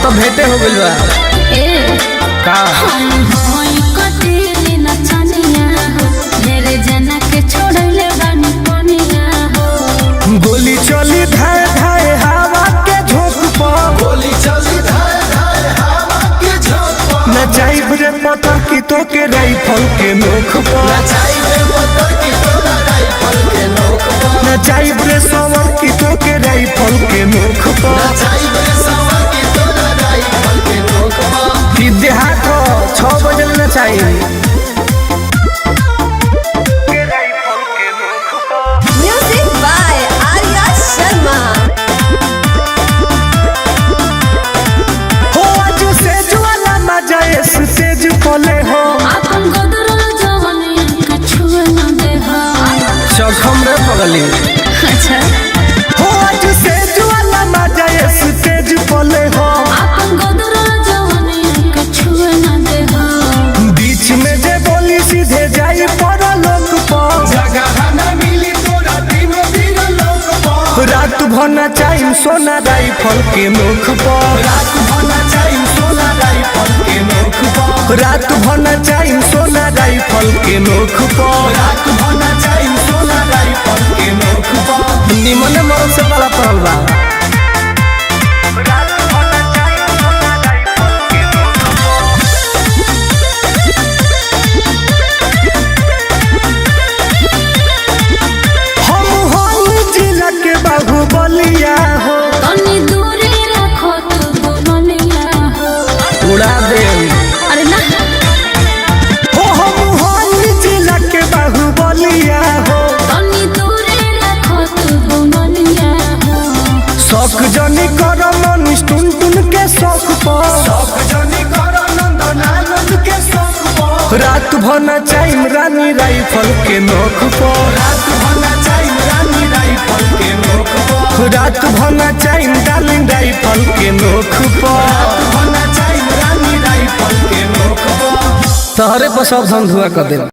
तो भेटे हो गइल बा का गोली चली धाए धाए हवा के झोंक पर गोली चली धाए धाए हवा के झोंक पर नचाइब रे पतर की तो के राइफल के नोक पर नचाइबे पत्थर की तोरा राइफल के नोक पर नचाइब रे सवर की तो के राइफल के नोक पर नचाइबे सवर की तोरा राइफल के नोक पर कि देहात 6 बजे नचाई Music by Arya Sharma. हो आज सेज वाला मजा स्टेज पले हो चखम रे पगली हो आज सेज वाला मजा स्टेज पले हो बीच में जे बोली सीधे जाई पर लोक पर जगह न मिली तोरा दिनो दिन लोक पर रात भर नचाई सोना राइफल के नोक पर रात भर नचाइम सोना राइफल के नोक पर रात भर नचाई सोना राइफल के नोक पर रात भर नचाइम सोना राइफल के नोक पर निमन मरद से बड़ा पड़ल बा हम होई जिला के बाहुबलिया हो उड़ा दे हो हम होई जिला के बाहुबलिया हो शौक जनी कर मनुष टुन टुन के शौक पर शौक जनी कर नंदन आनंद के शौक पर रात भर नचाई रानी राइफल के नोक पर रात भर नचाइम रानी राइफल के नोक पर रात भर नचाई डार्लिंग राइफल के नोक पर रात भर नचाइम रानी राइफल के नोक पर तहरे पर सब धुआं कर दे।